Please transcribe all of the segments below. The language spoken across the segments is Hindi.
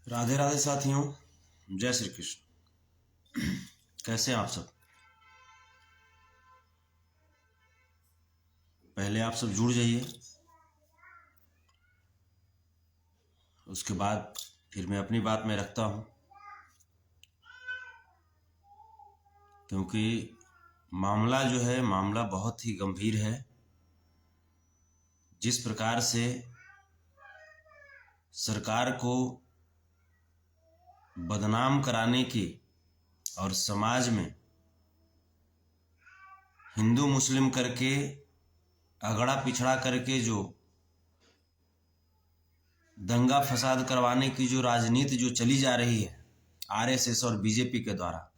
राधे राधे साथियों, जय श्री कृष्ण। कैसे हैं आप सब? पहले आप सब जुड़ जाइए, उसके बाद फिर मैं अपनी बात में रखता हूं, क्योंकि मामला जो है मामला बहुत ही गंभीर है। जिस प्रकार से सरकार को बदनाम कराने की और समाज में हिंदू मुस्लिम करके अगड़ा पिछड़ा करके जो दंगा फसाद करवाने की जो राजनीति जो चली जा रही है आरएसएस और बीजेपी के द्वारा,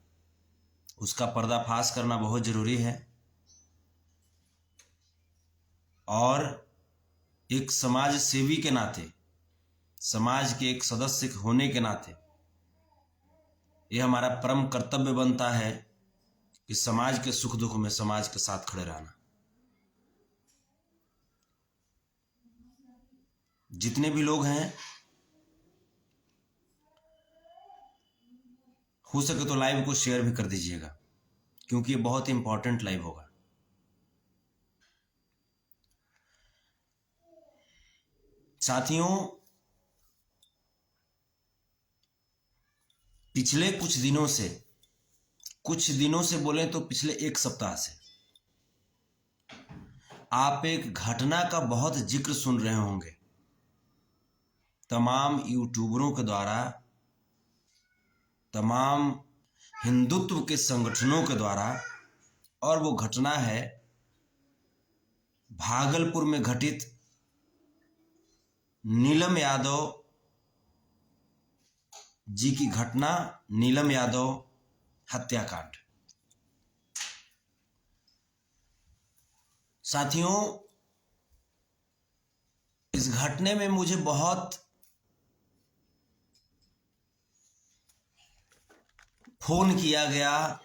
उसका पर्दाफाश करना बहुत जरूरी है। और एक समाज सेवी के नाते, समाज के एक सदस्य होने के नाते यह हमारा परम कर्तव्य बनता है कि समाज के सुख दुख में समाज के साथ खड़े रहना। जितने भी लोग हैं, हो सके तो लाइव को शेयर भी कर दीजिएगा, क्योंकि ये बहुत इंपॉर्टेंट लाइव होगा। साथियों, पिछले कुछ दिनों से बोलें तो पिछले एक सप्ताह से आप एक घटना का बहुत जिक्र सुन रहे होंगे तमाम यूट्यूबरों के द्वारा, तमाम हिंदुत्व के संगठनों के द्वारा। और वो घटना है भागलपुर में घटित नीलम यादव जी की घटना, नीलम यादव हत्याकांड। साथियों, इस घटने में मुझे बहुत फोन किया गया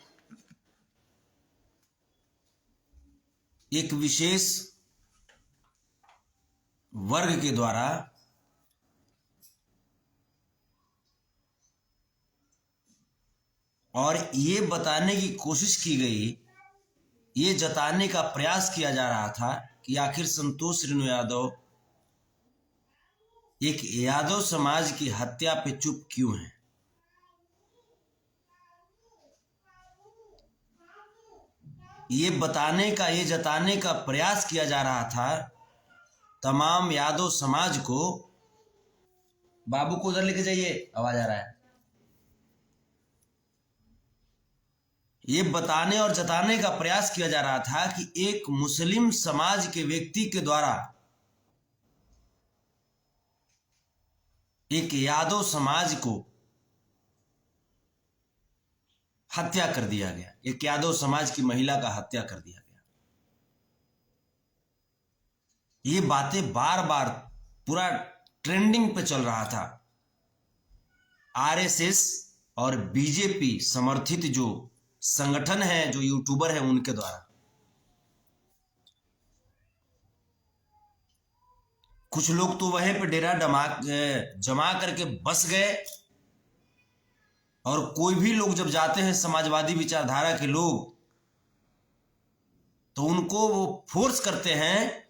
एक विशेष वर्ग के द्वारा, और ये बताने की कोशिश की गई, ये जताने का प्रयास किया जा रहा था कि आखिर संतोष रेणु यादव एक यादव समाज की हत्या पे चुप क्यों है। ये बताने का, ये जताने का प्रयास किया जा रहा था तमाम यादव समाज को। बाबू को उधर लेके जाइए, आवाज आ रहा है। ये बताने और जताने का प्रयास किया जा रहा था कि एक मुस्लिम समाज के व्यक्ति के द्वारा एक यादव समाज को हत्या कर दिया गया, एक यादव समाज की महिला का हत्या कर दिया गया। ये बातें बार बार पूरा ट्रेंडिंग पे चल रहा था। आरएसएस और बीजेपी समर्थित जो संगठन है, जो यूट्यूबर है, उनके द्वारा कुछ लोग तो वहीं पे डेरा जमा करके बस गए, और कोई भी लोग जब जाते हैं समाजवादी विचारधारा के लोग, तो उनको वो फोर्स करते हैं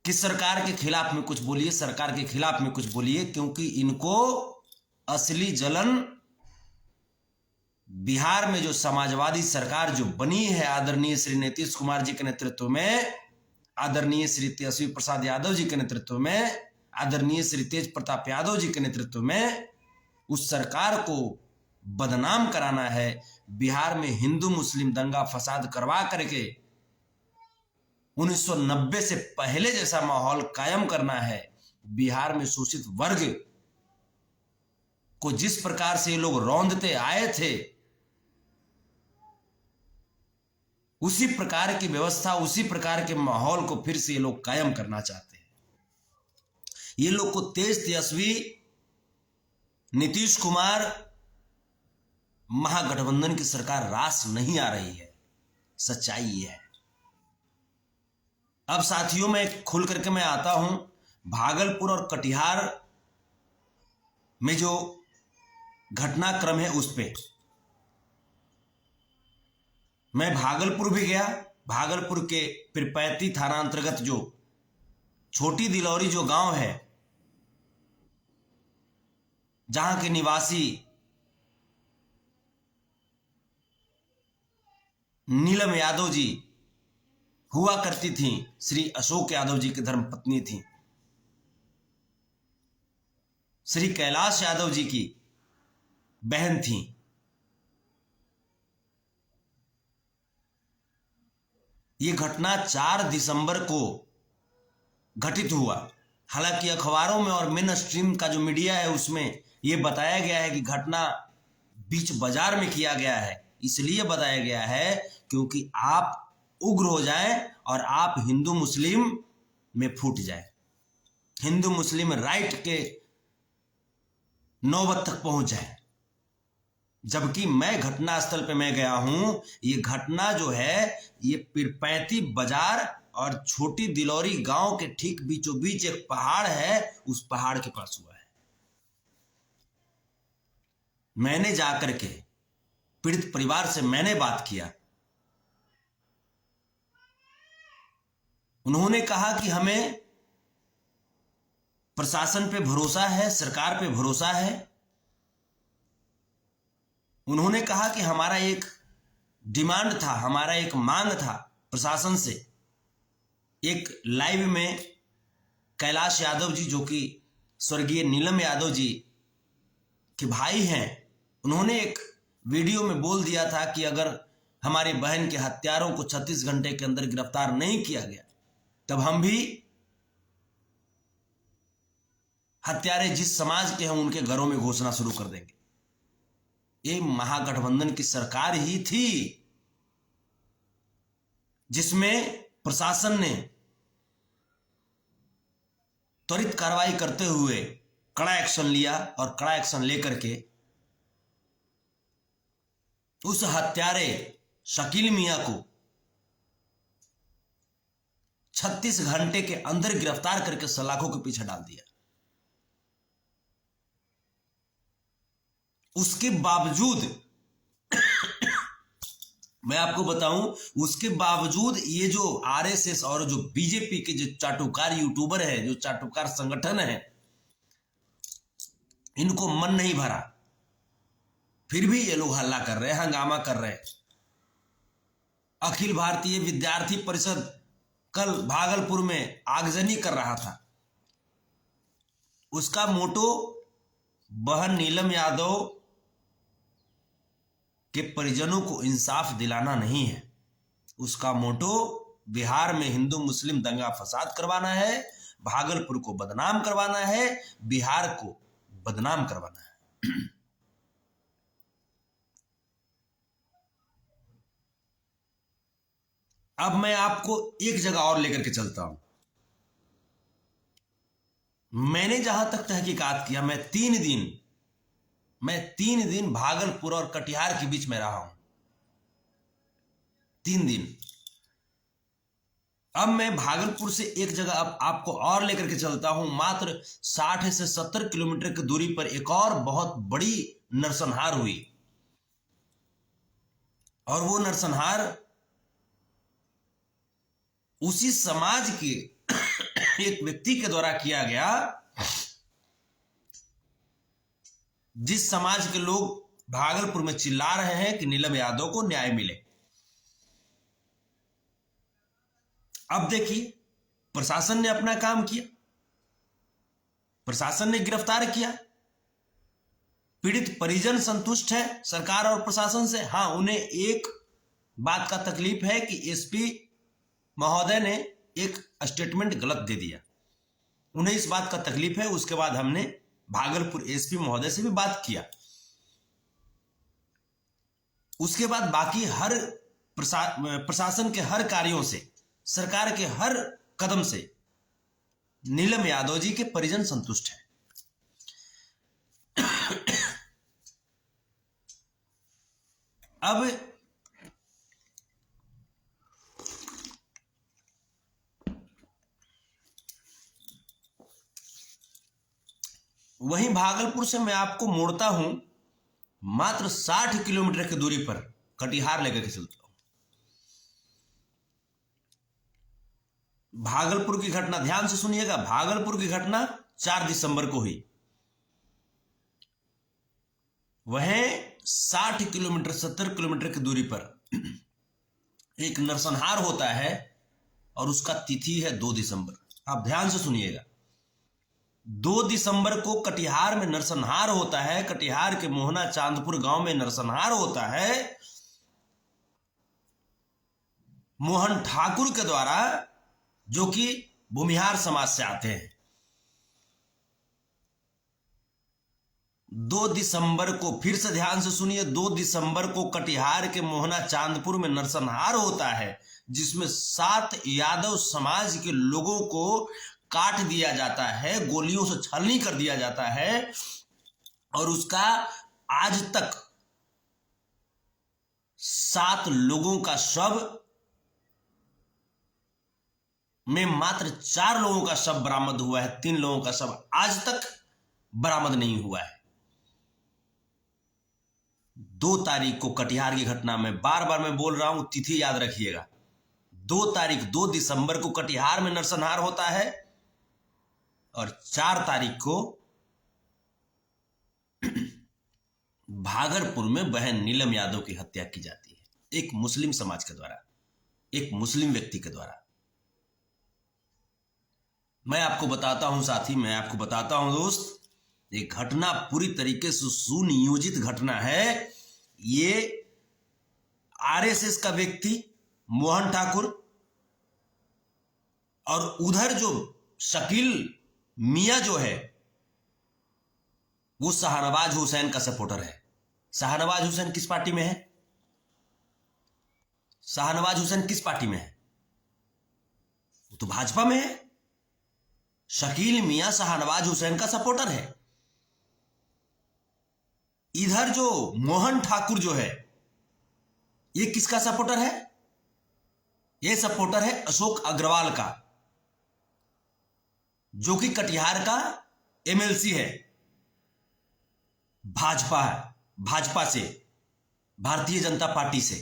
कि सरकार के खिलाफ में कुछ बोलिए, सरकार के खिलाफ में कुछ बोलिए, क्योंकि इनको असली जलन बिहार में जो समाजवादी सरकार जो बनी है आदरणीय श्री नीतीश कुमार जी के नेतृत्व में, आदरणीय श्री तेजस्वी प्रसाद यादव जी के नेतृत्व में, आदरणीय श्री तेज प्रताप यादव जी के नेतृत्व में, उस सरकार को बदनाम कराना है। बिहार में हिंदू मुस्लिम दंगा फसाद करवा करके 1990 से पहले जैसा माहौल कायम करना है। बिहार में शोषित वर्ग को जिस प्रकार से ये लोग रौंदते आए थे, उसी प्रकार की व्यवस्था, उसी प्रकार के माहौल को फिर से ये लोग कायम करना चाहते हैं। ये लोग को तेज तेजस्वी नीतीश कुमार महागठबंधन की सरकार रास नहीं आ रही है, सच्चाई ये है। अब साथियों, मैं खुल करके मैं आता हूं, भागलपुर और कटिहार में जो घटनाक्रम है उस पे मैं भागलपुर भी गया। भागलपुर के पिरपैती थाना अंतर्गत जो छोटी दिलौरी जो गांव है, जहां के निवासी नीलम यादव जी हुआ करती थी, श्री अशोक यादव जी की धर्मपत्नी थी, श्री कैलाश यादव जी की बहन थी। यह घटना 4 दिसंबर को घटित हुआ। हालांकि अखबारों में और मेन स्ट्रीम का जो मीडिया है उसमें यह बताया गया है कि घटना बीच बाजार में किया गया है। इसलिए बताया गया है क्योंकि आप उग्र हो जाएं और आप हिंदू मुस्लिम में फूट जाएं, हिंदू मुस्लिम राइट के नौबत तक पहुंच जाए। जबकि मैं घटनास्थल पे मैं गया हूं, ये घटना जो है ये पिरपैती बाजार और छोटी दिलौरी गांव के ठीक बीचों बीच एक पहाड़ है, उस पहाड़ के पास हुआ है। मैंने जाकर के पीड़ित परिवार से मैंने बात किया। उन्होंने कहा कि हमें प्रशासन पे भरोसा है, सरकार पे भरोसा है। उन्होंने कहा कि हमारा एक डिमांड था, हमारा एक मांग था प्रशासन से। एक लाइव में कैलाश यादव जी जो कि स्वर्गीय नीलम यादव जी के भाई हैं, उन्होंने एक वीडियो में बोल दिया था कि अगर हमारी बहन के हत्यारों को 36 घंटे के अंदर गिरफ्तार नहीं किया गया तब हम भी हत्यारे जिस समाज के हैं उनके घरों में घोषणा शुरू कर देंगे। ये महागठबंधन की सरकार ही थी जिसमें प्रशासन ने त्वरित कार्रवाई करते हुए कड़ा एक्शन लिया और कड़ा एक्शन लेकर के उस हत्यारे शकील मियां को 36 घंटे के अंदर गिरफ्तार करके सलाखों के पीछे डाल दिया। उसके बावजूद मैं आपको बताऊं, उसके बावजूद ये जो आरएसएस और जो बीजेपी के जो चाटुकार यूट्यूबर है, जो चाटुकार संगठन है, इनको मन नहीं भरा, फिर भी ये लोग हल्ला कर रहे हैं, हंगामा कर रहे हैं। अखिल भारतीय विद्यार्थी परिषद कल भागलपुर में आगजनी कर रहा था। उसका मोटो बहन नीलम यादव के परिजनों को इंसाफ दिलाना नहीं है, उसका मोटो बिहार में हिंदू मुस्लिम दंगा फसाद करवाना है, भागलपुर को बदनाम करवाना है, बिहार को बदनाम करवाना है। अब मैं आपको एक जगह और लेकर के चलता हूं। मैंने जहां तक तहकीकात किया, मैं 3 दिन भागलपुर और कटिहार के बीच में रहा हूं, 3 दिन। अब मैं भागलपुर से एक जगह अब आपको और लेकर के चलता हूं। मात्र 60 से 70 किलोमीटर की दूरी पर एक और बहुत बड़ी नरसंहार हुई, और वो नरसंहार उसी समाज के एक व्यक्ति के द्वारा किया गया जिस समाज के लोग भागलपुर में चिल्ला रहे हैं कि नीलम यादव को न्याय मिले। अब देखिए, प्रशासन ने अपना काम किया, प्रशासन ने गिरफ्तार किया। पीड़ित परिजन संतुष्ट है सरकार और प्रशासन से। हां, उन्हें एक बात का तकलीफ है कि एसपी महोदय ने एक स्टेटमेंट गलत दे दिया, उन्हें इस बात का तकलीफ है। उसके बाद हमने भागलपुर एसपी महोदय से भी बात किया। उसके बाद बाकी हर प्रशासन के हर कार्यों से, सरकार के हर कदम से नीलम यादव जी के परिजन संतुष्ट हैं। अब वहीं भागलपुर से मैं आपको मोड़ता हूं मात्र 60 किलोमीटर की दूरी पर कटिहार लेकर के चलता हूं। भागलपुर की घटना ध्यान से सुनिएगा। भागलपुर की घटना 4 दिसंबर को हुई। वहीं 60 किलोमीटर 70 किलोमीटर की दूरी पर एक नरसंहार होता है और उसका तिथि है 2 दिसंबर। आप ध्यान से सुनिएगा। 2 दिसंबर को कटिहार में नरसंहार होता है। कटिहार के मोहना चांदपुर गांव में नरसंहार होता है मोहन ठाकुर के द्वारा, जो कि भूमिहार समाज से आते हैं। 2 दिसंबर को, फिर से ध्यान से सुनिए, 2 दिसंबर को कटिहार के मोहना चांदपुर में नरसंहार होता है, जिसमें 7 यादव समाज के लोगों को काट दिया जाता है, गोलियों से छलनी कर दिया जाता है। और उसका आज तक 7 लोगों का शव में मात्र 4 लोगों का शव बरामद हुआ है। 3 लोगों का शव आज तक बरामद नहीं हुआ है। 2 तारीख को कटिहार की घटना में, बार बार मैं बोल रहा हूं, तिथि याद रखिएगा। 2 तारीख 2 दिसंबर को कटिहार में नरसंहार होता है और 4 तारीख को भागलपुर में बहन नीलम यादव की हत्या की जाती है, एक मुस्लिम समाज के द्वारा, एक मुस्लिम व्यक्ति के द्वारा। मैं आपको बताता हूं साथी, मैं आपको बताता हूं दोस्त, ये घटना पूरी तरीके से सुनियोजित घटना है। ये आरएसएस का व्यक्ति मोहन ठाकुर और उधर जो शकील मियां जो है वो शाहनवाज हुसैन का सपोर्टर है। शाहनवाज हुसैन किस पार्टी में है? शाहनवाज हुसैन किस पार्टी में है? वो तो भाजपा में है। शकील मियां शाहनवाज हुसैन का सपोर्टर है। इधर जो मोहन ठाकुर जो है, ये किसका सपोर्टर है? ये सपोर्टर है अशोक अग्रवाल का, जो कि कटिहार का एमएलसी है, भाजपा से, भारतीय जनता पार्टी से।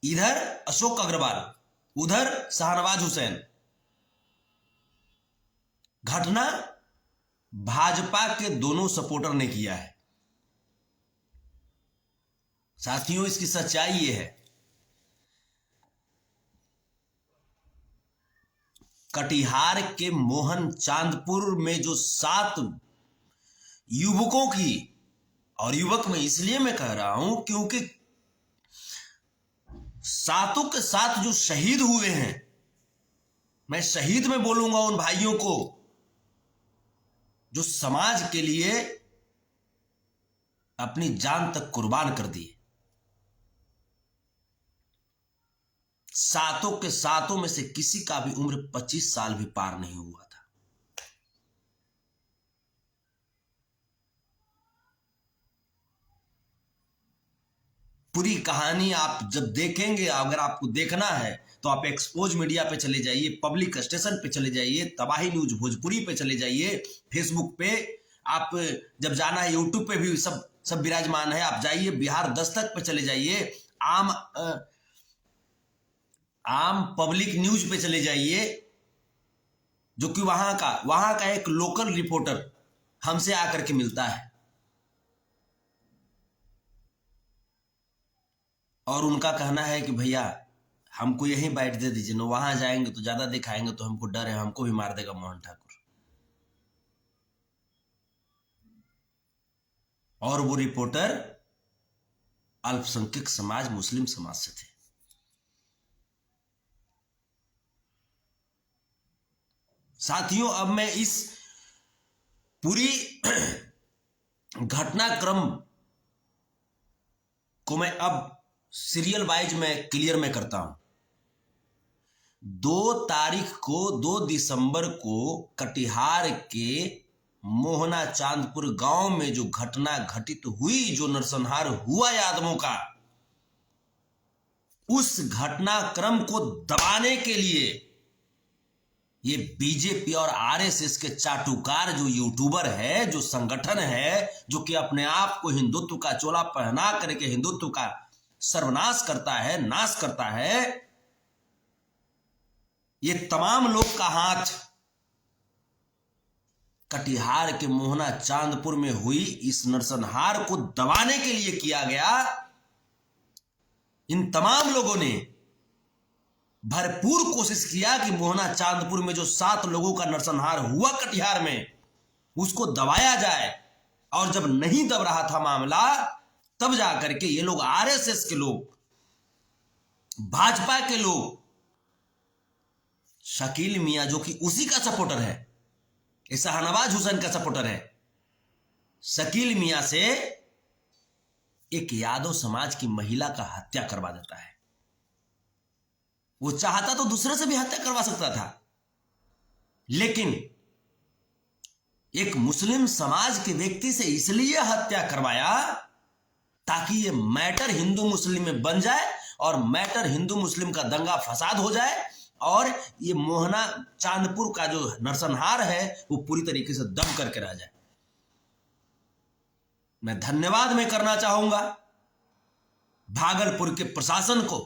इधर अशोक अग्रवाल, उधर शाहनवाज हुसैन। घटना भाजपा के दोनों सपोर्टर ने किया है। साथियों, इसकी सच्चाई यह है, कटिहार के मोहन चांदपुर में जो 7 युवकों की, और युवक में इसलिए मैं कह रहा हूं क्योंकि 7 के 7 जो शहीद हुए हैं, मैं शहीद में बोलूंगा उन भाइयों को जो समाज के लिए अपनी जान तक कुर्बान कर दी। 7 के 7 में से किसी का भी उम्र 25 साल भी पार नहीं हुआ था। पूरी कहानी आप जब देखेंगे, अगर आपको देखना है तो आप एक्सपोज मीडिया पे चले जाइए, पब्लिक स्टेशन पे चले जाइए, तबाही न्यूज भोजपुरी पे चले जाइए, फेसबुक पे, आप जब जाना है यूट्यूब पे भी सब विराजमान है, आप जाइए, बिहार दस्तक पे चले जाइए, आम पब्लिक न्यूज पे चले जाइए, जो कि वहां का एक लोकल रिपोर्टर हमसे आकर के मिलता है और उनका कहना है कि भैया हमको यहीं बैठ दे दीजिए ना, वहां जाएंगे तो ज्यादा दिखाएंगे तो हमको डर है, हमको भी मार देगा मोहन ठाकुर। और वो रिपोर्टर अल्पसंख्यक समाज, मुस्लिम समाज से थे। साथियों, अब मैं इस पूरी घटनाक्रम को मैं अब सीरियल वाइज में क्लियर में करता हूं। 2 दिसंबर को कटिहार के मोहना चांदपुर गांव में जो घटना घटित हुई, जो नरसंहार हुआ यादवों का, उस घटनाक्रम को दबाने के लिए ये बीजेपी और आरएसएस के चाटुकार जो यूट्यूबर है, जो संगठन है, जो कि अपने आप को हिंदुत्व का चोला पहना करके हिंदुत्व का सर्वनाश करता है, नाश करता है, ये तमाम लोग का हाथ कटिहार के मोहना चांदपुर में हुई इस नरसंहार को दबाने के लिए किया गया। इन तमाम लोगों ने भरपूर कोशिश किया कि मोहना चांदपुर में जो 7 लोगों का नरसंहार हुआ कटिहार में, उसको दबाया जाए। और जब नहीं दब रहा था मामला, तब जाकर के ये लोग, आरएसएस के लोग, भाजपा के लोग, शकील मियां जो कि उसी का सपोर्टर है, शाहनवाज हुसैन का सपोर्टर है, शकील मियां से एक यादव समाज की महिला का हत्या करवा देता है। वो चाहता तो दूसरे से भी हत्या करवा सकता था, लेकिन एक मुस्लिम समाज के व्यक्ति से इसलिए हत्या करवाया ताकि ये मैटर हिंदू मुस्लिम में बन जाए और मैटर हिंदू मुस्लिम का दंगा फसाद हो जाए और ये मोहना चांदपुर का जो नरसंहार है वो पूरी तरीके से दब करके रह जाए। मैं धन्यवाद में करना चाहूंगा भागलपुर के प्रशासन को,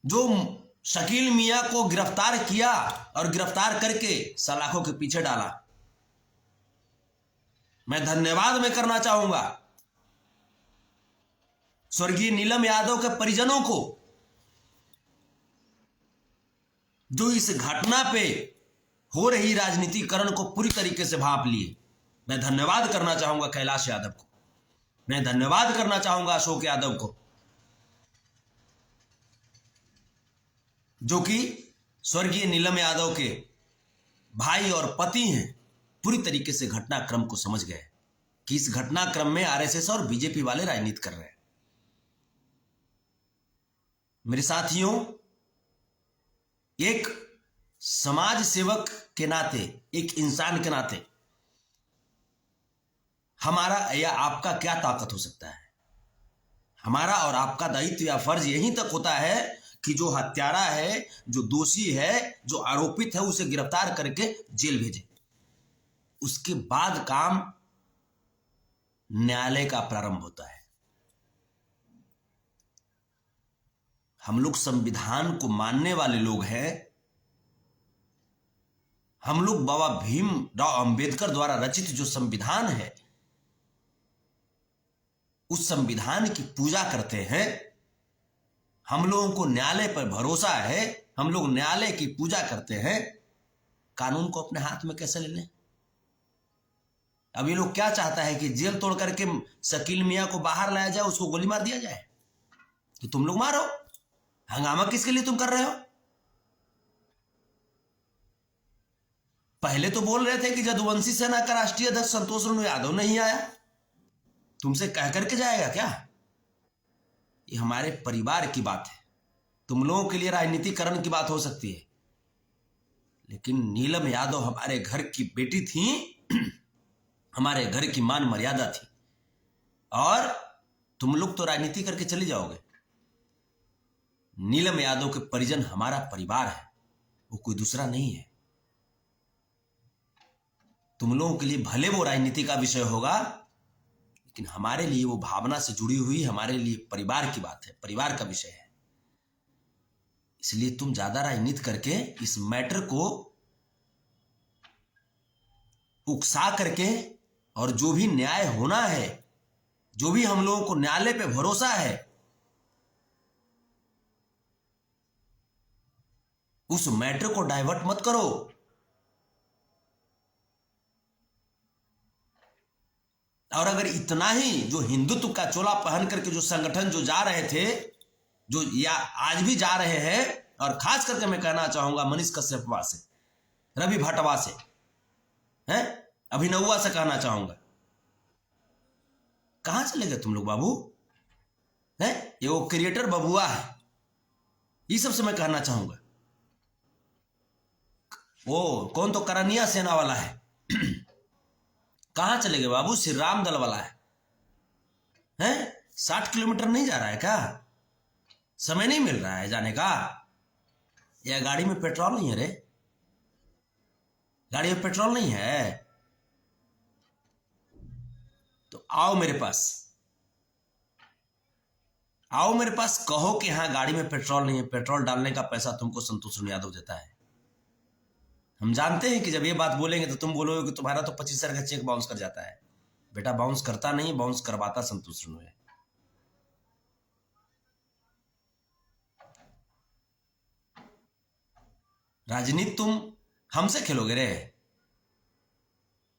जो शकील मियां को गिरफ्तार किया और गिरफ्तार करके सलाखों के पीछे डाला। मैं धन्यवाद में करना चाहूंगा स्वर्गीय नीलम यादव के परिजनों को, जो इस घटना पे हो रही राजनीतिकरण को पूरी तरीके से भांप लिए। मैं धन्यवाद करना चाहूंगा कैलाश यादव को, मैं धन्यवाद करना चाहूंगा अशोक यादव को, जो कि स्वर्गीय नीलम यादव के भाई और पति हैं। पूरी तरीके से घटनाक्रम को समझ गए कि इस घटनाक्रम में आरएसएस और बीजेपी वाले राजनीति कर रहे हैं। मेरे साथियों, एक समाज सेवक के नाते, एक इंसान के नाते हमारा या आपका क्या ताकत हो सकता है? हमारा और आपका दायित्व या फर्ज यहीं तक होता है कि जो हत्यारा है, जो दोषी है, जो आरोपित है, उसे गिरफ्तार करके जेल भेजे। उसके बाद काम न्यायालय का प्रारंभ होता है। हम लोग संविधान को मानने वाले लोग हैं। हम लोग बाबा भीमराव अंबेडकर द्वारा रचित जो संविधान है, उस संविधान की पूजा करते हैं। हम लोगों को न्यायालय पर भरोसा है, हम लोग न्यायालय की पूजा करते हैं। कानून को अपने हाथ में कैसे ले लें? अब ये लोग क्या चाहता है कि जेल तोड़ करके शकील मियां को बाहर लाया जाए, उसको गोली मार दिया जाए। तो तुम लोग मारो, हंगामा किसके लिए तुम कर रहे हो? पहले तो बोल रहे थे कि जदुवंशी सेना का राष्ट्रीय अध्यक्ष संतोष रेणु यादव नहीं आया, तुमसे कह करके जाएगा क्या? ये हमारे परिवार की बात है। तुम लोगों के लिए राजनीतिकरण की बात हो सकती है, लेकिन नीलम यादव हमारे घर की बेटी थी, हमारे घर की मान मर्यादा थी। और तुम लोग तो राजनीति करके चले जाओगे। नीलम यादव के परिजन हमारा परिवार है, वो कोई दूसरा नहीं है। तुम लोगों के लिए भले वो राजनीति का विषय होगा, लेकिन हमारे लिए वो भावना से जुड़ी हुई, हमारे लिए परिवार की बात है, परिवार का विषय है। इसलिए तुम ज्यादा राजनीति करके इस मैटर को उकसा करके, और जो भी न्याय होना है, जो भी हम लोगों को न्यायालय पे भरोसा है, उस मैटर को डाइवर्ट मत करो। और अगर इतना ही जो हिंदुत्व का चोला पहन करके जो संगठन जो जा रहे थे, जो या आज भी जा रहे हैं, और खास करके मैं कहना चाहूंगा मनीष कश्यपवा से, रवि भटवा से, हैं, अभिनववा से कहना चाहूंगा, कहां चले गए तुम लोग बाबू? हैं, ये वो क्रिएटर बबुआ है, ये सबसे मैं कहना चाहूंगा। वो कौन तो करनिया सेना वाला है, कहां चले गए बाबू? श्री राम दल वाला है, हैं? 60 किलोमीटर नहीं जा रहा है क्या? समय नहीं मिल रहा है जाने का? या गाड़ी में पेट्रोल नहीं है रे? गाड़ी में पेट्रोल नहीं है तो आओ मेरे पास, आओ मेरे पास, कहो कि हाँ गाड़ी में पेट्रोल नहीं है, पेट्रोल डालने का पैसा तुमको संतोष यादव देता है। हम जानते हैं कि जब ये बात बोलेंगे तो तुम बोलोगे कि तुम्हारा तो 25,000 का चेक बाउंस कर जाता है। बेटा बाउंस करता नहीं, बाउंस करवाता संतोष है। राजनीति तुम हमसे खेलोगे रे?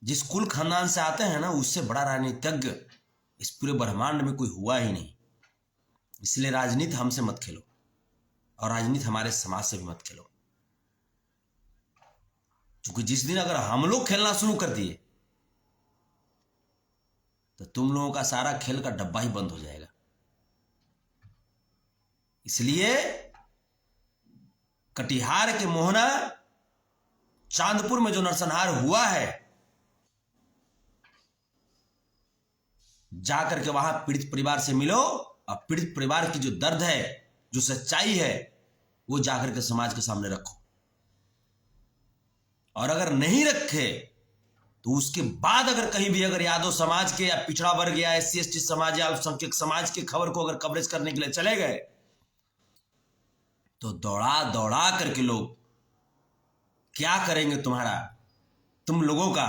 जिस कुल खानदान से आते हैं ना, उससे बड़ा राजनीतिज्ञ इस पूरे ब्रह्मांड में कोई हुआ ही नहीं। इसलिए राजनीति हमसे मत खेलो, और राजनीति हमारे समाज से भी मत खेलो, क्योंकि जिस दिन अगर हम लोग खेलना शुरू कर दिए तो तुम लोगों का सारा खेल का डब्बा ही बंद हो जाएगा। इसलिए कटिहार के मोहना चांदपुर में जो नरसंहार हुआ है, जाकर के वहां पीड़ित परिवार से मिलो, और पीड़ित परिवार की जो दर्द है, जो सच्चाई है, वो जाकर के समाज के सामने रखो। और अगर नहीं रखे तो उसके बाद अगर कहीं भी अगर यादव समाज के या पिछड़ा वर्ग या SC ST समाज या अल्पसंख्यक समाज की खबर को अगर कवरेज करने के लिए चले गए तो दौड़ा दौड़ा करके लोग क्या करेंगे तुम्हारा, तुम लोगों का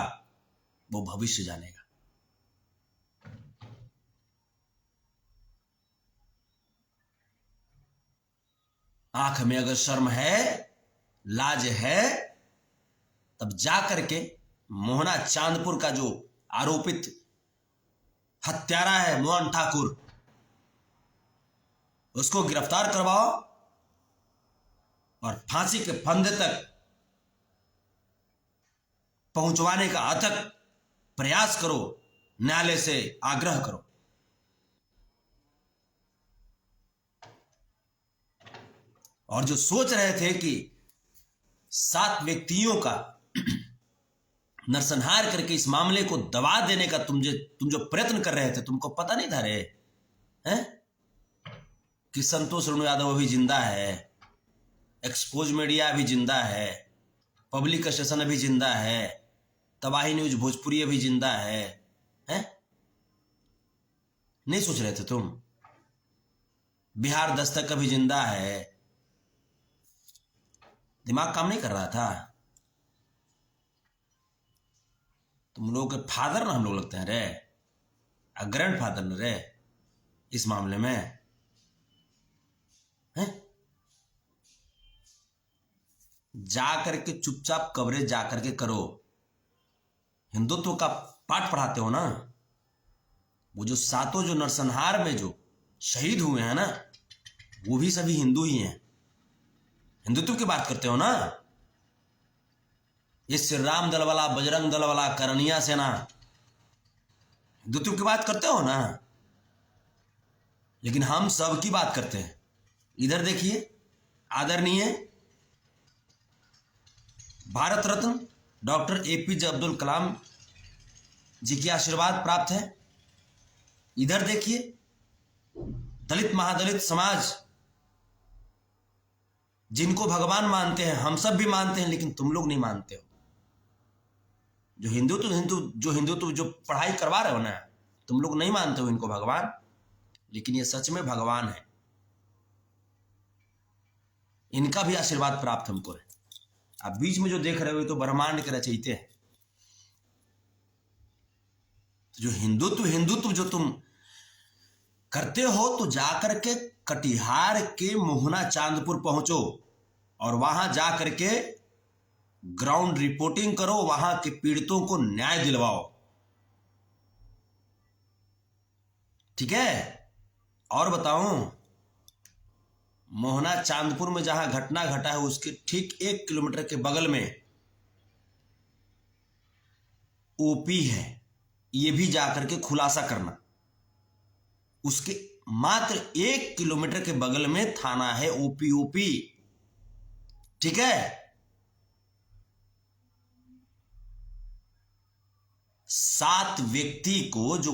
वो भविष्य जानेगा। आंख में अगर शर्म है, लाज है, तब जाकर के मोहना चांदपुर का जो आरोपित हत्यारा है मोहन ठाकुर, उसको गिरफ्तार करवाओ और फांसी के फंदे तक पहुंचवाने का अथक प्रयास करो, न्यायालय से आग्रह करो। और जो सोच रहे थे कि 7 व्यक्तियों का नरसंहार करके इस मामले को दबा देने का तुम जो प्रयत्न कर रहे थे, तुमको पता नहीं था रे हैं कि संतोष यादव अभी जिंदा है, एक्सपोज मीडिया अभी जिंदा है, पब्लिक स्टेशन अभी जिंदा है, तबाही न्यूज भोजपुरी अभी जिंदा है, हैं? नहीं सोच रहे थे तुम? बिहार दस्तक अभी जिंदा है। दिमाग काम नहीं कर रहा था? तुम लोगों के फादर ना हम लोग लगते हैं रे, ग्रैंड फादर न रे इस मामले में, हैं? जाकर के चुपचाप कवरेज जाकर के करो। हिंदुत्व का पाठ पढ़ाते हो ना, वो जो 7 जो नरसंहार में जो शहीद हुए हैं ना, वो भी सभी हिंदू ही हैं। हिंदुत्व की बात करते हो ना, ये श्री राम दल वाला, बजरंग दल वाला, करनिया सेना, हिंदुत्व की बात करते हो ना, लेकिन हम सब की बात करते हैं। इधर देखिए, आदरणीय भारत रत्न डॉक्टर APJ अब्दुल कलाम जी की आशीर्वाद प्राप्त है। इधर देखिए, दलित महादलित समाज जिनको भगवान मानते हैं, हम सब भी मानते हैं, लेकिन तुम लोग नहीं मानते हो। जो हिंदुत्व जो पढ़ाई करवा रहे हो ना, तुम लोग नहीं मानते हो इनको भगवान, लेकिन ये सच में भगवान है। इनका भी आशीर्वाद प्राप्त हमको है। आप बीच में जो देख रहे हो तो ब्रह्मांड के रचयिते हैं। तो जो हिंदुत्व जो तुम करते हो, तो जाकर के कटिहार के मोहना चांदपुर पहुंचो और वहां जाकर के ग्राउंड रिपोर्टिंग करो, वहां के पीड़ितों को न्याय दिलवाओ। ठीक है? और बताऊं, मोहना चांदपुर में जहां घटना घटा है, उसके ठीक 1 किलोमीटर के बगल में OP है। ये भी जाकर के खुलासा करना। उसके मात्र 1 किलोमीटर के बगल में थाना है OP। ठीक है? 7 व्यक्ति को जो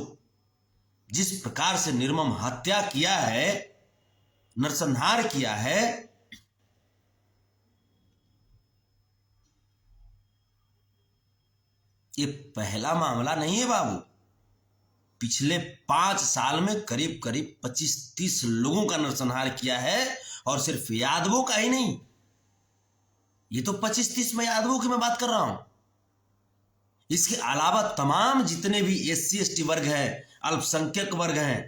जिस प्रकार से निर्मम हत्या किया है, नरसंहार किया है, ये पहला मामला नहीं है बाबू। पिछले 5 साल में करीब करीब 25-30 लोगों का नरसंहार किया है, और सिर्फ यादवों का ही नहीं, ये तो 25-30 में यादवों की मैं बात कर रहा हूं। इसके अलावा तमाम जितने भी SC ST वर्ग हैं, अल्पसंख्यक वर्ग हैं,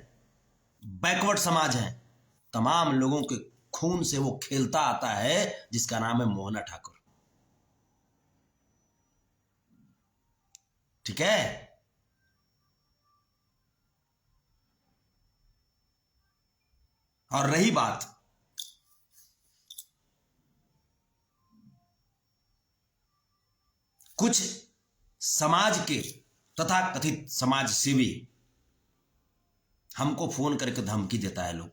बैकवर्ड समाज हैं, तमाम लोगों के खून से वो खेलता आता है जिसका नाम है मोहना ठाकुर। ठीक है। और रही बात कुछ समाज के तथा कथित समाज सेवी, हमको फोन करके धमकी देता है लोग,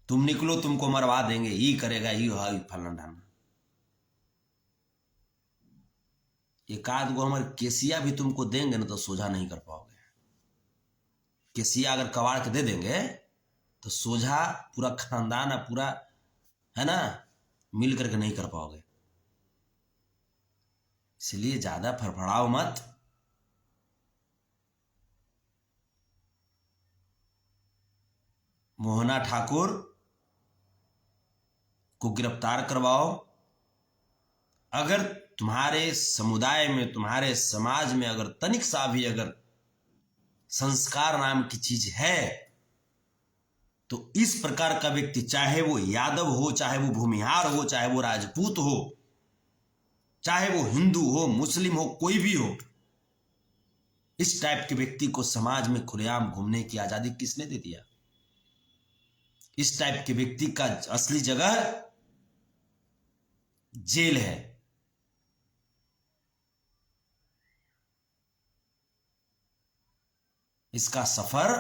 तुम निकलो तुमको मरवा देंगे, ये करेगा, ये फलना ढाना। एक आध गो हमारे केसिया भी तुमको देंगे ना तो सोझा नहीं कर पाओगे। केसिया अगर कबाड़ के दे देंगे तो सोझा पूरा खानदान है, पूरा है ना, मिल करके नहीं कर पाओगे। इसलिए ज्यादा फड़फड़ाओ मत। मोहना ठाकुर को गिरफ्तार करवाओ। अगर तुम्हारे समुदाय में, तुम्हारे समाज में अगर तनिक सा भी अगर संस्कार नाम की चीज है, तो इस प्रकार का व्यक्ति, चाहे वो यादव हो, चाहे वो भूमिहार हो, चाहे वो राजपूत हो, चाहे वो हिंदू हो, मुस्लिम हो, कोई भी हो, इस टाइप के व्यक्ति को समाज में खुलेआम घूमने की आजादी किसने दे दिया? इस टाइप के व्यक्ति का असली जगह जेल है। इसका सफर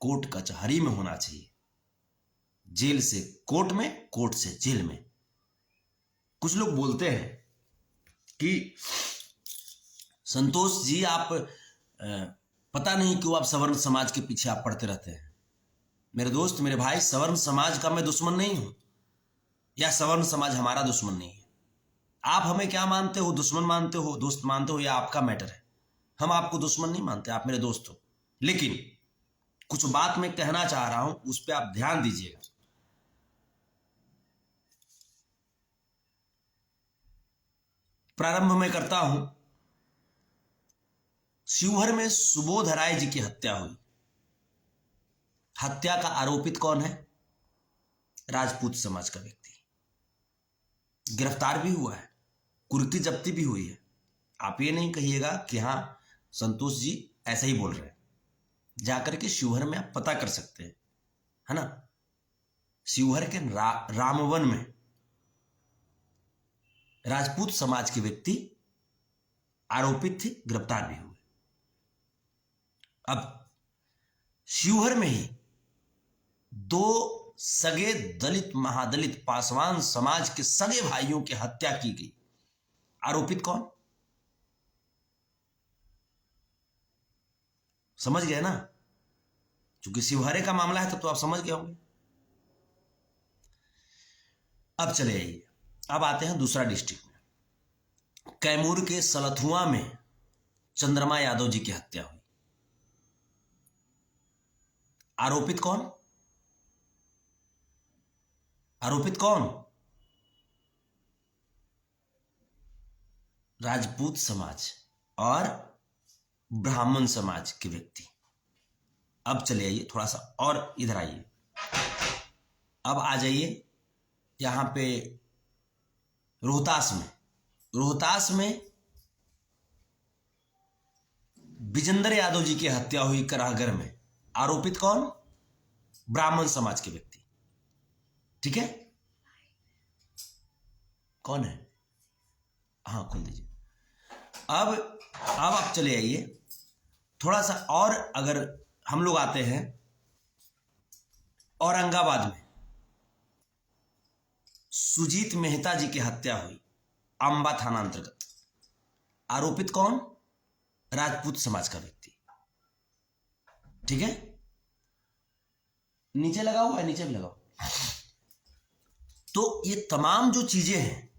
कोर्ट कचहरी में होना चाहिए, जेल से कोर्ट में, कोर्ट से जेल में। कुछ लोग बोलते हैं कि संतोष जी आप पता नहीं क्यों आप सवर्ण समाज के पीछे आप पड़ते रहते हैं। मेरे दोस्त, मेरे भाई, सवर्ण समाज का मैं दुश्मन नहीं हूं, या सवर्ण समाज हमारा दुश्मन नहीं है। आप हमें क्या मानते हो, दुश्मन मानते हो, दोस्त मानते हो, या आपका मैटर है। हम आपको दुश्मन नहीं मानते, आप मेरे दोस्त हो। लेकिन कुछ बात मैं कहना चाह रहा हूं, उस पर आप ध्यान दीजिएगा। प्रारंभ में करता हूं। शिवहर में सुबोध राय जी की हत्या हुई। हत्या का आरोपित कौन है? राजपूत समाज का व्यक्ति। गिरफ्तार भी हुआ है, कुर्की जब्ती भी हुई है। आप ये नहीं कहिएगा कि हां संतोष जी ऐसे ही बोल रहे हैं। जाकर के शिवहर में आप पता कर सकते हैं, है ना। शिवहर के रामवन में राजपूत समाज के व्यक्ति आरोपित थे, गिरफ्तार भी हुए। अब शिवहर में ही 2 सगे दलित, महादलित, पासवान समाज के सगे भाइयों की हत्या की गई। आरोपित कौन? समझ गए ना? क्योंकि शिवहरे का मामला है तो आप समझ गए होंगे। अब चले आइए, अब आते हैं दूसरा डिस्ट्रिक्ट में। कैमूर के सलथुआ में चंद्रमा यादव जी की हत्या हुई। आरोपित कौन? आरोपित कौन? राजपूत समाज और ब्राह्मण समाज के व्यक्ति। अब चले आइए थोड़ा सा और इधर आइए। अब आ जाइए यहां पे रोहतास में। रोहतास में विजेंद्र यादव जी की हत्या हुई कराहगर में। आरोपित कौन? ब्राह्मण समाज के व्यक्ति। ठीक है, कौन है? हाँ खोल दीजिए। अब आप चले आइए थोड़ा सा और। अगर हम लोग आते हैं औरंगाबाद में, सुजीत मेहता जी की हत्या हुई, अंबा थाना अंतर्गत। आरोपित कौन? राजपूत समाज का व्यक्ति। ठीक है। नीचे लगा हुआ है, नीचे भी लगाओ। तो ये तमाम जो चीजें हैं,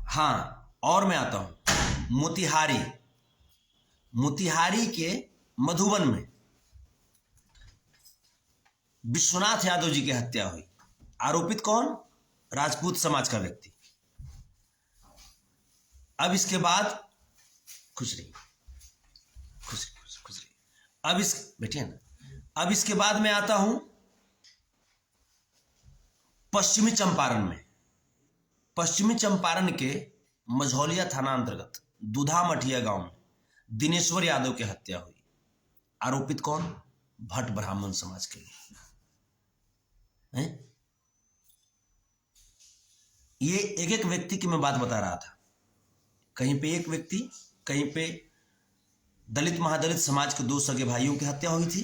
हाँ, और मैं आता हूं मोतिहारी। मोतिहारी के मधुबन में विश्वनाथ यादव जी की हत्या हुई। आरोपित कौन? राजपूत समाज का व्यक्ति। अब इसके बाद खुश रहिए, खुश रहिए। अब इस बैठिए ना। अब इसके बाद मैं आता हूं पश्चिमी चंपारण में। पश्चिमी चंपारण के मझौलिया थाना अंतर्गत दुधा मठिया गांव में दिनेश्वर यादव की हत्या हुई। आरोपित कौन? भट्ट ब्राह्मण समाज के हैं? ये एक एक व्यक्ति की मैं बात बता रहा था। कहीं पे एक व्यक्ति, कहीं पे दलित महादलित समाज के दो सगे भाइयों की हत्या हुई थी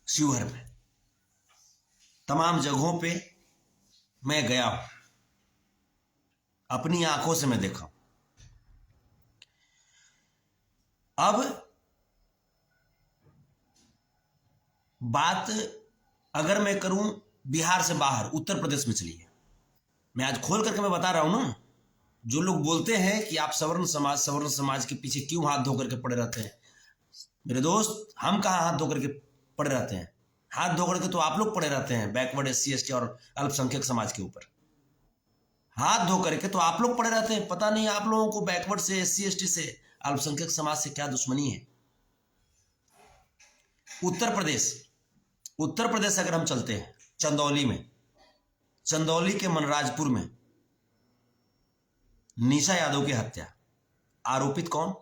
शिवहर में। तमाम जगहों पे मैं गया हूं, अपनी आंखों से मैं देखा हूं। अब बात अगर मैं करूं बिहार से बाहर, उत्तर प्रदेश में चलिए। मैं आज खोल करके मैं बता रहा हूं ना। जो लोग बोलते हैं कि आप सवर्ण समाज के पीछे क्यों हाथ धो करके पड़े रहते हैं, मेरे दोस्त, हम कहां हाथ धो करके पड़े रहते हैं? हाथ धो करके तो आप लोग पड़े रहते हैं बैकवर्ड SC ST और अल्पसंख्यक समाज के ऊपर। हाथ धो करके तो आप लोग पड़े रहते हैं। पता नहीं आप लोगों को बैकवर्ड से, SC ST से, अल्पसंख्यक समाज से क्या दुश्मनी है। उत्तर प्रदेश अगर हम चलते हैं, चंदौली में, चंदौली के मनराजपुर में निशा यादव की हत्या। आरोपित कौन?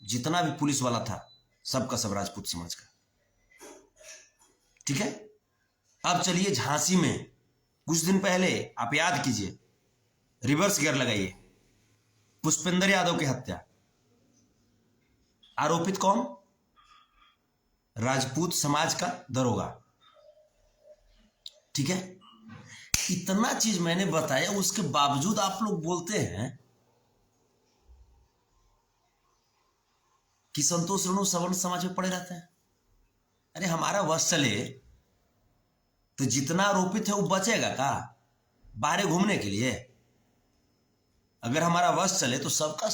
जितना भी पुलिस वाला था सबका सब राजपूत समाज का। ठीक है। अब चलिए झांसी में कुछ दिन पहले, आप याद कीजिए, रिवर्स गियर लगाइए, पुष्पेंद्र यादव की हत्या। आरोपित कौन? राजपूत समाज का दरोगा। ठीक है। इतना चीज मैंने बताया, उसके बावजूद आप लोग बोलते हैं कि संतोष रेणु सवर्ण समाज में पड़े रहते हैं। अरे हमारा वश चले तो जितना आरोपित है वो बचेगा का बाहर घूमने के लिए? अगर हमारा वश चले तो सबका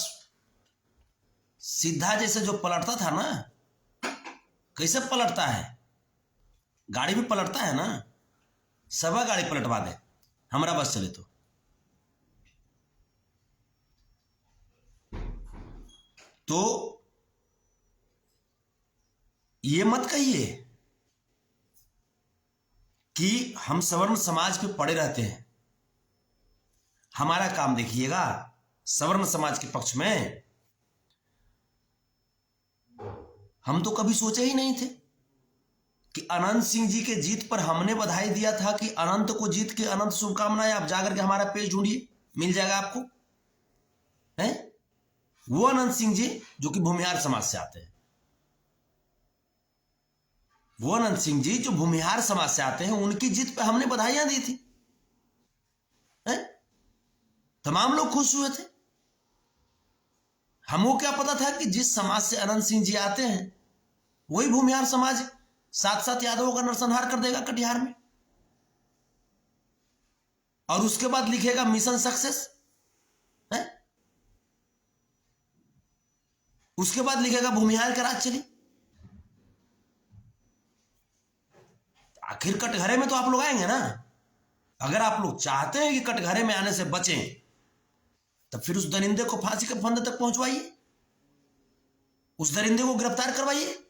सीधा जैसे जो पलटता था ना, कैसे पलटता है, गाड़ी भी पलटता है ना, सबा गाड़ी पलटवा दे हमारा बस चले तो ये मत कहिए कि हम सवर्ण समाज पे पड़े रहते हैं। हमारा काम देखिएगा, सवर्ण समाज के पक्ष में हम तो कभी सोचे ही नहीं थे कि अनंत सिंह जी के जीत पर हमने बधाई दिया था कि अनंत को जीत की अनंत शुभकामनाएं। आप जाकर के हमारा पेज ढूंढिए, मिल जाएगा आपको। हैं? वो अनंत सिंह जी जो कि भूमिहार समाज से आते हैं, वो अनंत सिंह जी जो भूमिहार समाज से आते हैं, उनकी जीत पे हमने बधाइयां दी थी। हैं? तमाम लोग खुश हुए थे। हमको क्या पता था कि जिस समाज से अनंत सिंह जी आते हैं वही भूमिहार समाज 7-7 यादवों का नरसंहार कर देगा कटिहार में, और उसके बाद लिखेगा मिशन सक्सेस है, उसके बाद लिखेगा भूमिहार का राज चली। आखिर कटघरे में तो आप लोग आएंगे ना। अगर आप लोग चाहते हैं कि कटघरे में आने से बचें, तब फिर उस दरिंदे को फांसी के फंदे तक पहुंचवाइए, उस दरिंदे को गिरफ्तार करवाइए।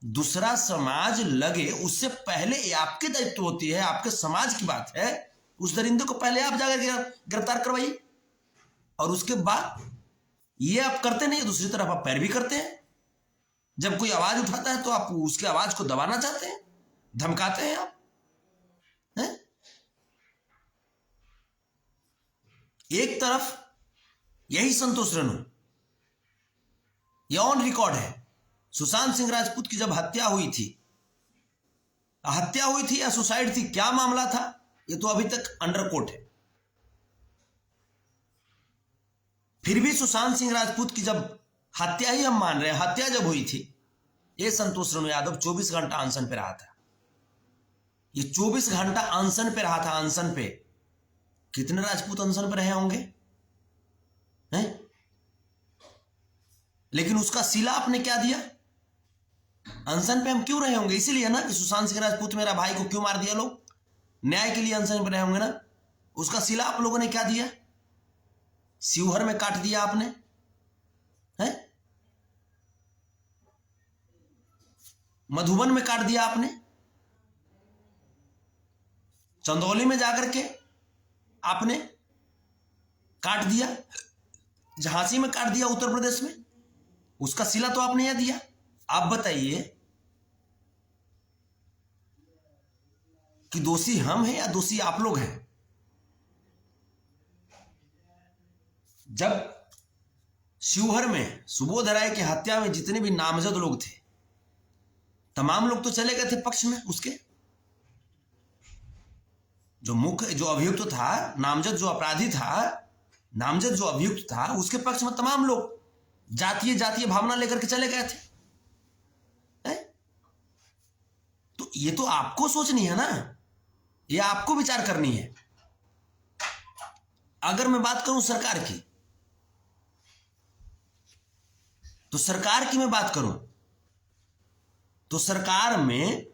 दूसरा समाज लगे उससे पहले ये आपकी दायित्व होती है, आपके समाज की बात है। उस दरिंदे को पहले आप जाकर गिरफ्तार करवाइए, और उसके बाद ये आप करते नहीं, दूसरी तरफ आप पैरवी करते हैं। जब कोई आवाज उठाता है तो आप उसकी आवाज को दबाना चाहते हैं, धमकाते हैं आप। हैं? एक तरफ यही संतोष रेणु, ये ऑन रिकॉर्ड है, सुशांत सिंह राजपूत की जब हत्या हुई थी या सुसाइड थी, क्या मामला था, ये तो अभी तक अंडर कोर्ट है। फिर भी सुशांत सिंह राजपूत की जब हत्या ही हम मान रहे हैं, हत्या जब हुई थी ये संतोष रेणु यादव 24 घंटा अनशन पे रहा था। ये 24 घंटा अनशन पे रहा था। अनशन पे कितने राजपूत अनशन पे रहे होंगे हैं? लेकिन उसका सिला आपने क्या दिया? अनशन पे हम क्यों रहे होंगे? इसीलिए ना कि सुशांत सिंह राजपूत मेरा भाई को क्यों मार दिया लोग? न्याय के लिए अनशन पे रहे होंगे ना। उसका सिला आप लोगों ने क्या दिया? शिवहर में काट दिया आपने हैं? मधुबन में काट दिया आपने, चंदौली में जाकर के आपने काट दिया, झांसी में काट दिया, उत्तर प्रदेश में। उसका सिला तो आपने यह दिया। आप बताइए कि दोषी हम हैं या दोषी आप लोग हैं? जब शिवहर में सुबोध राय की हत्या में जितने भी नामजद लोग थे, तमाम लोग तो चले गए थे पक्ष में उसके। जो मुख्य जो अभियुक्त था, नामजद जो अपराधी था, नामजद जो अभियुक्त था, उसके पक्ष में तमाम लोग जातीय भावना लेकर के चले गए थे। तो ये तो आपको सोचनी है ना, ये आपको विचार करनी है। अगर मैं बात करूं सरकार की, तो सरकार की मैं बात करूं तो सरकार में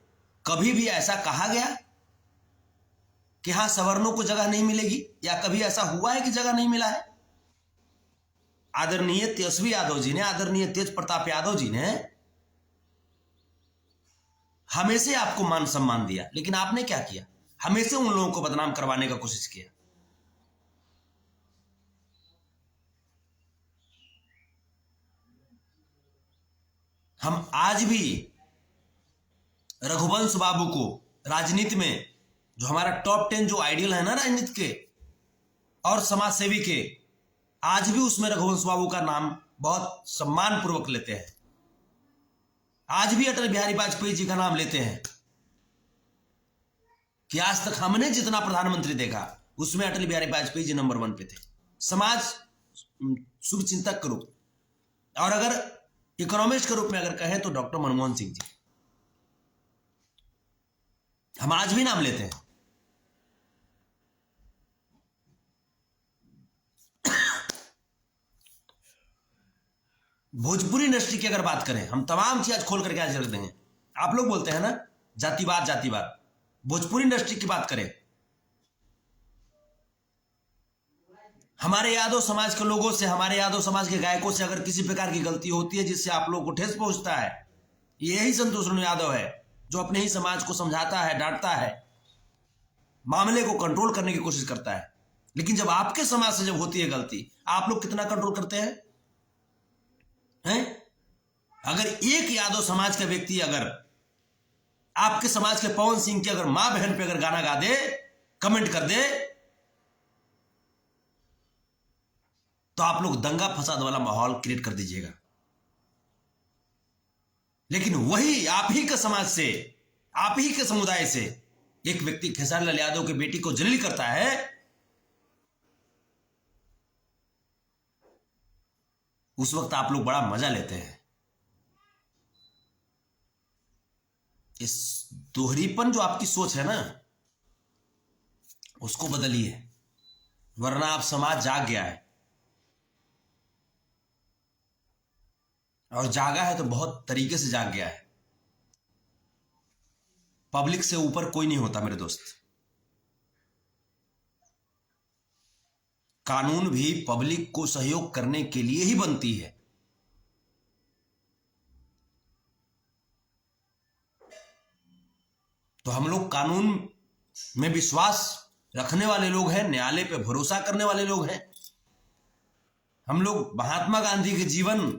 कभी भी ऐसा कहा गया कि हां सवर्णों को जगह नहीं मिलेगी, या कभी ऐसा हुआ है कि जगह नहीं मिला है? आदरणीय तेजस्वी यादव जी ने, आदरणीय तेज प्रताप यादव जी ने हमेशा आपको मान सम्मान दिया, लेकिन आपने क्या किया? हमेशा उन लोगों को बदनाम करवाने का कोशिश किया। हम आज भी रघुवंश बाबू को राजनीति में, जो हमारा टॉप 10 जो आइडियल है ना राजनीति के और समाज सेवी के, आज भी उसमें रघुवंश बाबू का नाम बहुत सम्मान पूर्वक लेते हैं। आज भी अटल बिहारी वाजपेयी जी का नाम लेते हैं कि आज तक हमने जितना प्रधानमंत्री देखा उसमें अटल बिहारी वाजपेयी जी नंबर 1 पे थे, समाज शुभ चिंतक के रूप। और अगर इकोनॉमिस्ट के रूप में अगर कहें तो डॉक्टर मनमोहन सिंह जी, हम आज भी नाम लेते हैं। भोजपुरी इंडस्ट्री की अगर बात करें, हम तमाम चीज खोल करके आज रख देंगे। आप लोग बोलते हैं ना जातिवाद जातिवाद, भोजपुरी इंडस्ट्री की बात करें, हमारे यादव समाज के लोगों से, हमारे यादव समाज के गायकों से अगर किसी प्रकार की गलती होती है जिससे आप लोगों को ठेस पहुंचता है, यही संतोष रेणु यादव है जो अपने ही समाज को समझाता है, डांटता है, मामले को कंट्रोल करने की कोशिश करता है। लेकिन जब आपके समाज से जब होती है गलती, आप लोग कितना कंट्रोल करते हैं? अगर एक यादव समाज का व्यक्ति अगर आपके समाज के पवन सिंह की अगर मां बहन पे अगर गाना गा दे, कमेंट कर दे, तो आप लोग दंगा फसाद वाला माहौल क्रिएट कर दीजिएगा। लेकिन वही आप ही के समाज से, आप ही के समुदाय से एक व्यक्ति खेसारी लाल यादव की बेटी को जलील करता है, उस वक्त आप लोग बड़ा मजा लेते हैं। इस दोहरीपन जो आपकी सोच है ना, उसको बदलिए, वरना आप समाज जाग गया है, और जागा है तो बहुत तरीके से जाग गया है। पब्लिक से ऊपर कोई नहीं होता मेरे दोस्त। कानून भी पब्लिक को सहयोग करने के लिए ही बनती है। तो हम लोग कानून में विश्वास रखने वाले लोग हैं, न्यायालय पे भरोसा करने वाले लोग हैं। हम लोग महात्मा गांधी के जीवन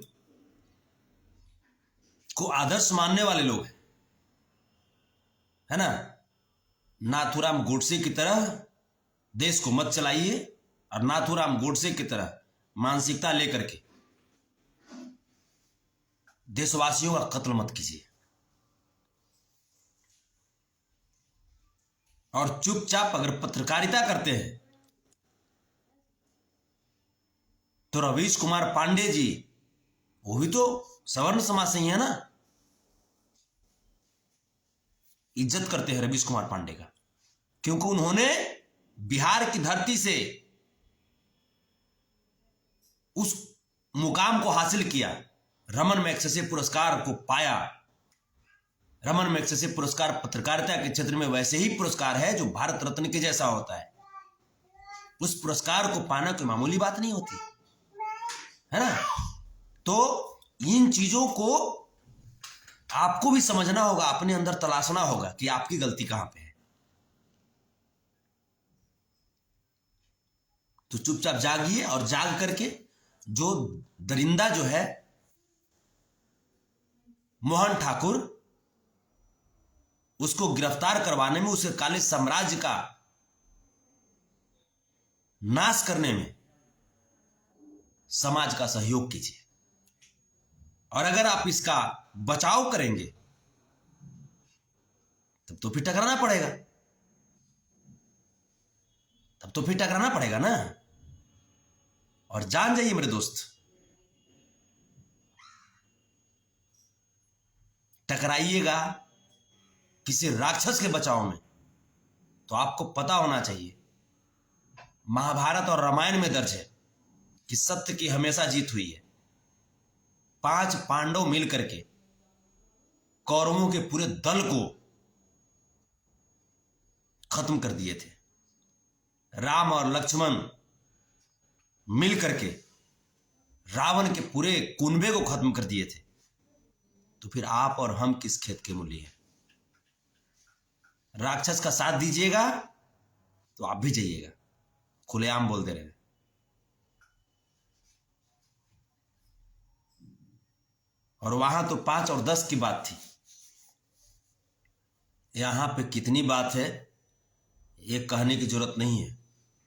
को आदर्श मानने वाले लोग हैं, है ना। नाथूराम गोडसे की तरह देश को मत चलाइए, और नाथूराम गोडसे की तरह मानसिकता लेकर के देशवासियों का कत्ल मत कीजिए। और चुपचाप अगर पत्रकारिता करते हैं तो रवीश कुमार पांडे जी, वो भी तो सवर्ण समाज से ही है ना। इज्जत करते हैं रवीश कुमार पांडे का, क्योंकि उन्होंने बिहार की धरती से उस मुकाम को हासिल किया, रमन मैग्सेसे पुरस्कार को पाया। रमन मैग्सेसे पुरस्कार पत्रकारिता के क्षेत्र में वैसे ही पुरस्कार है जो भारत रत्न के जैसा होता है। उस पुरस्कार को पाना कोई मामूली बात नहीं होती है ना। तो इन चीजों को आपको भी समझना होगा, अपने अंदर तलाशना होगा कि आपकी गलती कहां पे है। तो चुपचाप जागिए और जाग करके जो दरिंदा जो है मोहन ठाकुर, उसको गिरफ्तार करवाने में, उसे काले साम्राज्य का नाश करने में समाज का सहयोग कीजिए। और अगर आप इसका बचाव करेंगे तब तो फिर टकराना पड़ेगा, तब तो फिर टकराना पड़ेगा ना। और जान जाइए मेरे दोस्त, टकराइएगा किसी राक्षस के बचाव में तो आपको पता होना चाहिए, महाभारत और रामायण में दर्ज है कि सत्य की हमेशा जीत हुई है। 5 पांडव मिलकर के कौरवों के पूरे दल को खत्म कर दिए थे। राम और लक्ष्मण मिलकर के रावण के पूरे कुनबे को खत्म कर दिए थे। तो फिर आप और हम किस खेत के मूली हैं? राक्षस का साथ दीजिएगा तो आप भी जाइएगा, खुलेआम बोल दे रहे हैं। और वहां तो 5 और 10 की बात थी, यहां पे कितनी बात है ये कहने की जरूरत नहीं है,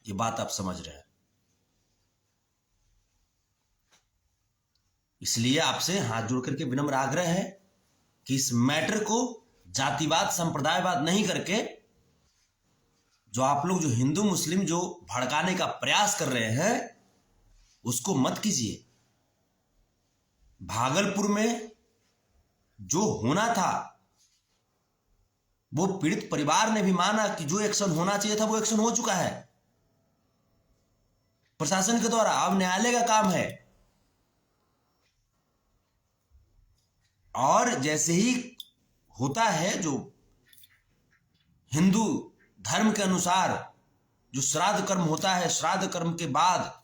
ये बात आप समझ रहे हैं। इसलिए आपसे हाथ जोड़ करके विनम्र आग्रह है कि इस मैटर को जातिवाद संप्रदायवाद नहीं करके, जो आप लोग जो हिंदू मुस्लिम जो भड़काने का प्रयास कर रहे हैं उसको मत कीजिए। भागलपुर में जो होना था वो पीड़ित परिवार ने भी माना कि जो एक्शन होना चाहिए था वो एक्शन हो चुका है प्रशासन के द्वारा। अब न्यायालय का काम है। और जैसे ही होता है जो हिंदू धर्म के अनुसार जो श्राद्ध कर्म होता है, श्राद्ध कर्म के बाद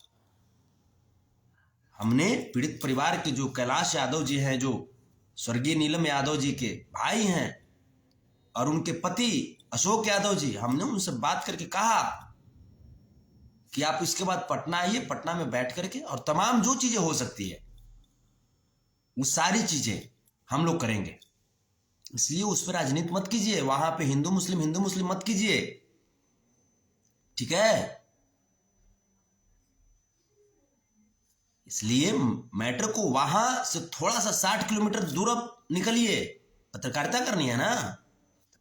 हमने पीड़ित परिवार के जो कैलाश यादव जी हैं, जो स्वर्गीय नीलम यादव जी के भाई हैं, और उनके पति अशोक यादव जी, हमने उनसे बात करके कहा कि आप इसके बाद पटना आइए, पटना में बैठ करके और तमाम जो चीजें हो सकती है वो सारी चीजें हम लोग करेंगे। इसलिए उस पर राजनीति मत कीजिए, वहां पे हिंदू मुस्लिम मत कीजिए, ठीक है। इसलिए मैटर को वहां से थोड़ा सा 60 किलोमीटर दूर अब निकलिए, पत्रकारिता करनी है ना।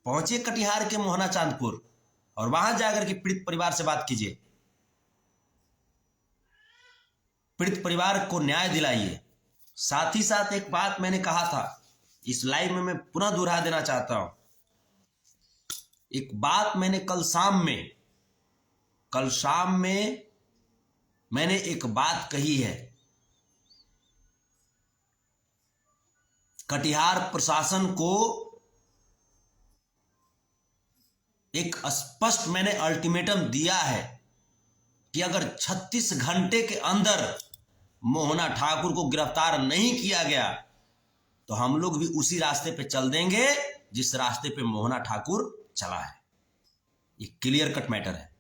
पहुंचिए कटिहार के मोहना चांदपुर और वहां जाकर के पीड़ित परिवार से बात कीजिए, पीड़ित परिवार को न्याय दिलाइए। साथ ही साथ एक बात मैंने कहा था, इस लाइव में मैं पुनः दोहरा देना चाहता हूं। एक बात मैंने कल शाम में मैंने एक बात कही है। कटिहार प्रशासन को एक स्पष्ट मैंने अल्टीमेटम दिया है कि अगर 36 घंटे के अंदर मोहना ठाकुर को गिरफ्तार नहीं किया गया तो हम लोग भी उसी रास्ते पे चल देंगे जिस रास्ते पे मोहना ठाकुर चला है। ये क्लियर कट मैटर है।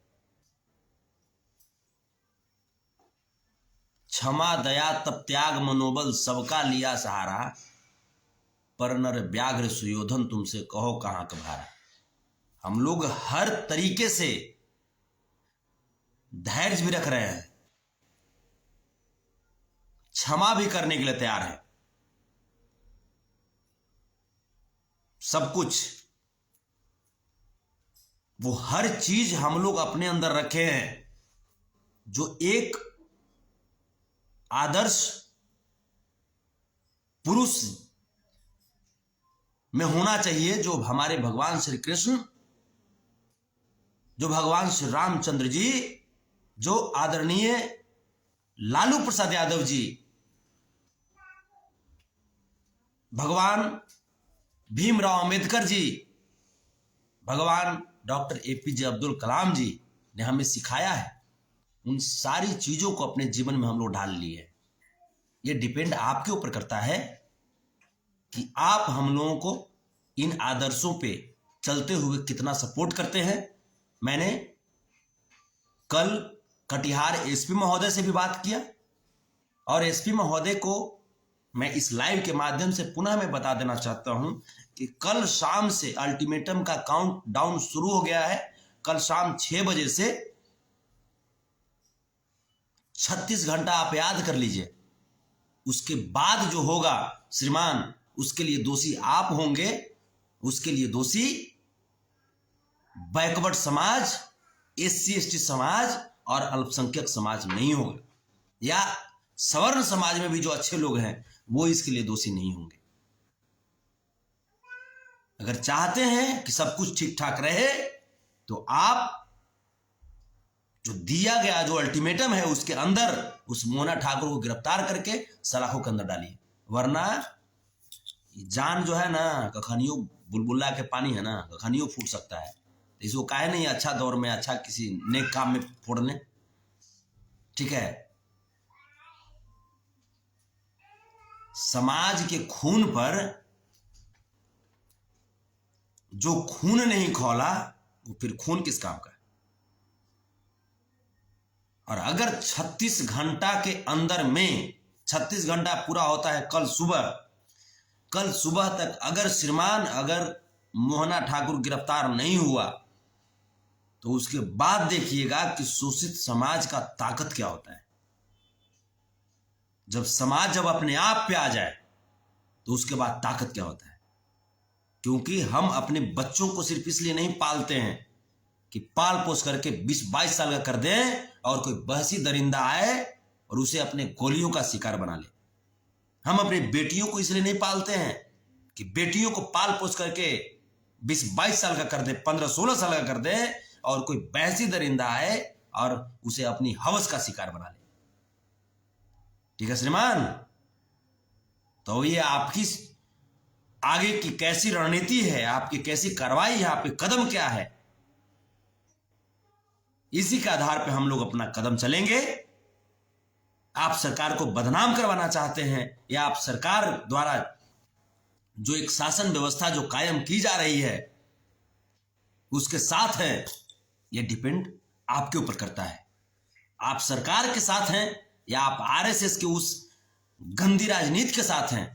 क्षमा दया तब त्याग मनोबल सबका लिया सहारा, पर नर व्याघ्र सुयोधन तुमसे कहो कहां कभारा। हम लोग हर तरीके से धैर्य भी रख रहे हैं, क्षमा भी करने के लिए तैयार है, सब कुछ वो हर चीज हम लोग अपने अंदर रखे हैं जो एक आदर्श पुरुष में होना चाहिए जो हमारे भगवान श्री कृष्ण, जो भगवान श्री रामचंद्र जी, जो आदरणीय लालू प्रसाद यादव जी, भगवान भीमराव अंबेडकर जी, भगवान डॉक्टर एपीजे अब्दुल कलाम जी ने हमें सिखाया है, उन सारी चीजों को अपने जीवन में हम लोग ढाल लिए। ये डिपेंड आपके ऊपर करता है कि आप हम लोगों को इन आदर्शों पे चलते हुए कितना सपोर्ट करते हैं। मैंने कल कटिहार एसपी महोदय से भी बात किया और एसपी महोदय को मैं इस लाइव के माध्यम से पुनः मैं बता देना चाहता हूं कि कल शाम से अल्टीमेटम का काउंट डाउन शुरू हो गया है। कल शाम 6 बजे से 36 घंटा आप याद कर लीजिए, उसके बाद जो होगा श्रीमान, उसके लिए दोषी आप होंगे, उसके लिए दोषी बैकवर्ड समाज, एससी एसटी समाज और अल्पसंख्यक समाज नहीं होगा, या सवर्ण समाज में भी जो अच्छे लोग हैं वो इसके लिए दोषी नहीं होंगे। अगर चाहते हैं कि सब कुछ ठीक ठाक रहे तो आप जो दिया गया जो अल्टीमेटम है उसके अंदर उस मोना ठाकुर को गिरफ्तार करके सलाखों के अंदर डालिए, वरना जान जो है ना, कखनियों बुलबुला के पानी है ना, कखनियों फूट सकता है। इसको काहे नहीं अच्छा दौर में, अच्छा किसी नेक काम में फोड़ लें, ठीक है। समाज के खून पर जो खून नहीं खौला वो फिर खून किस काम का है। और अगर 36 घंटा के अंदर में, 36 घंटा पूरा होता है कल सुबह तक, अगर श्रीमान अगर मोहना ठाकुर गिरफ्तार नहीं हुआ तो उसके बाद देखिएगा कि शोषित समाज का ताकत क्या होता है। जब समाज जब अपने आप पे आ जाए तो उसके बाद ताकत क्या होता है। क्योंकि हम अपने बच्चों को सिर्फ इसलिए नहीं पालते हैं कि पाल पोस करके 20-22 साल का कर दें और कोई बहसी दरिंदा आए और उसे अपने गोलियों का शिकार बना ले। हम अपनी बेटियों को इसलिए नहीं पालते हैं कि बेटियों को पाल पोस करके 20-22 साल का कर दे, 15-16 साल का कर दे और कोई बहसी दरिंदा आए और उसे अपनी हवस का शिकार बना ले। ठीक है श्रीमान, तो ये आपकी आगे की कैसी रणनीति है, आपकी कैसी कार्रवाई है, आपके कदम क्या है, इसी के आधार पर हम लोग अपना कदम चलेंगे। आप सरकार को बदनाम करवाना चाहते हैं या आप सरकार द्वारा जो एक शासन व्यवस्था जो कायम की जा रही है उसके साथ हैं, यह डिपेंड आपके ऊपर करता है। आप सरकार के साथ हैं या आप आरएसएस के उस गंदी राजनीति के साथ हैं।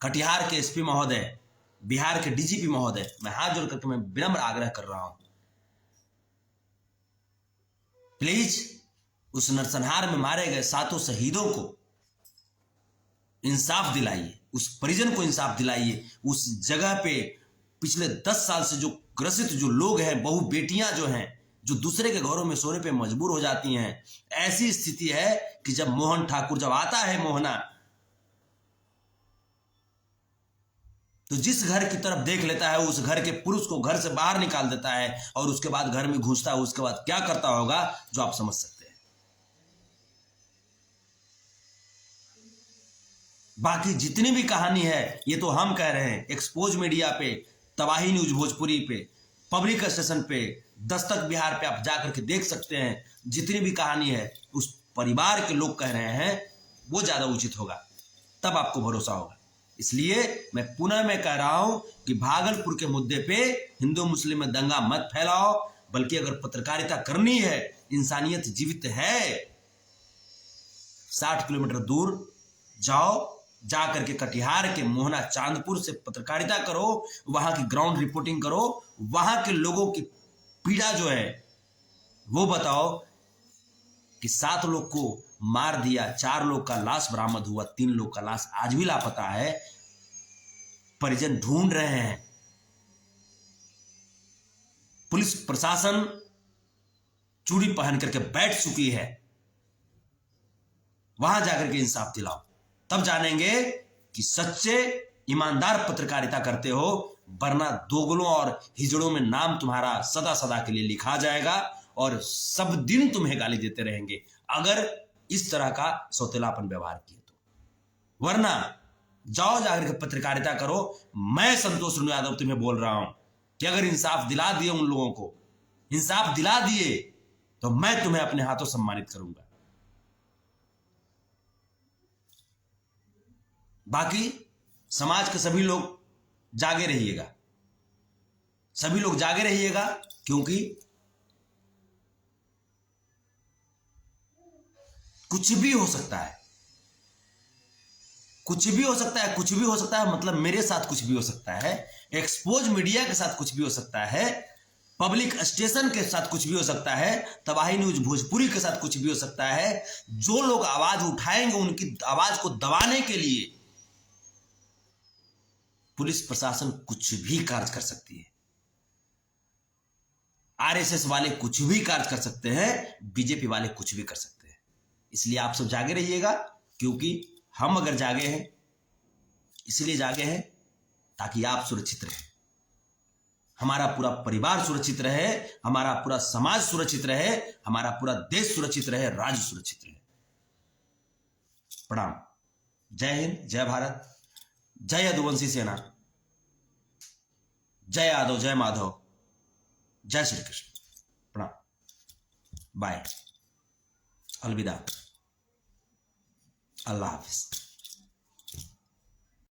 कटिहार के एसपी महोदय, बिहार के डीजीपी महोदय, मैं हाथ जोड़ करके मैं विनम्र आग्रह कर रहा हूं, प्लीज उस नरसंहार में मारे गए 7 शहीदों को इंसाफ दिलाइए, उस परिजन को इंसाफ दिलाइए। उस जगह पे पिछले 10 साल से जो ग्रसित जो लोग हैं, बहु बेटियां जो हैं, जो दूसरे के घरों में सोने पे मजबूर हो जाती हैं। ऐसी स्थिति है कि जब मोहन ठाकुर जब आता है मोहना, तो जिस घर की तरफ देख लेता है उस घर के पुरुष को घर से बाहर निकाल देता है और उसके बाद घर में घुसता है। उसके बाद क्या करता होगा जो आप समझ सकते हैं। बाकी जितनी भी कहानी है ये तो हम कह रहे हैं, एक्सपोज मीडिया पे, तबाही न्यूज भोजपुरी पे, पब्लिक स्टेशन पे, दस्तक बिहार पे आप जाकर के देख सकते हैं। जितनी भी कहानी है उस परिवार के लोग कह रहे हैं वो ज्यादा उचित होगा, तब आपको भरोसा होगा। इसलिए मैं पुनः कह रहा हूं कि भागलपुर के मुद्दे पे हिंदू मुस्लिम में दंगा मत फैलाओ, बल्कि अगर पत्रकारिता करनी है, इंसानियत जीवित है, 60 किलोमीटर दूर जाओ, जा करके कटिहार के मोहना चांदपुर से पत्रकारिता करो, वहां की ग्राउंड रिपोर्टिंग करो, वहां के लोगों की पीड़ा जो है वो बताओ कि 7 लोग को मार दिया, 4 लोग का लाश बरामद हुआ, 3 लोग का लाश आज भी लापता है, परिजन ढूंढ रहे हैं, पुलिस प्रशासन चूड़ी पहन करके बैठ चुकी है। वहां जाकर के इंसाफ दिलाओ, तब जानेंगे कि सच्चे ईमानदार पत्रकारिता करते हो, वरना दोगलों और हिजड़ों में नाम तुम्हारा सदा सदा के लिए लिखा जाएगा और सब दिन तुम्हें गाली देते रहेंगे अगर इस तरह का सौतेलापन व्यवहार किए तो। वरना जाओ जाकर के पत्रकारिता करो। मैं संतोष रुनु यादव तुम्हें बोल रहा हूं कि अगर इंसाफ दिला दिए, उन लोगों को इंसाफ दिला दिए, तो मैं तुम्हें अपने हाथों सम्मानित करूंगा। बाकी समाज के सभी लोग जागे रहिएगा, सभी लोग जागे रहिएगा, क्योंकि कुछ भी हो सकता है, कुछ भी हो सकता है, कुछ भी हो सकता है। मतलब मेरे साथ कुछ भी हो सकता है, एक्सपोज मीडिया के साथ कुछ भी हो सकता है, पब्लिक स्टेशन के साथ कुछ भी हो सकता है, तबाही न्यूज भोजपुरी के साथ कुछ भी हो सकता है। जो लोग आवाज उठाएंगे उनकी आवाज को दबाने के लिए पुलिस प्रशासन कुछ भी कार्य कर सकती है, आरएसएस वाले कुछ भी कार्य कर सकते हैं, बीजेपी वाले कुछ भी कर सकते हैं। इसलिए आप सब जागे रहिएगा, क्योंकि हम अगर जागे हैं इसलिए जागे हैं ताकि आप सुरक्षित रहे, हमारा पूरा परिवार सुरक्षित रहे, हमारा पूरा समाज सुरक्षित रहे, हमारा पूरा देश सुरक्षित रहे, राज्य सुरक्षित रहे। प्रणाम। जय हिंद, जय भारत, जय यदुवंशी सेना, जय यादव, जय माधव, जय श्री कृष्ण। प्रणाम। बाय, अलविदा, अल्लाह हाफिज।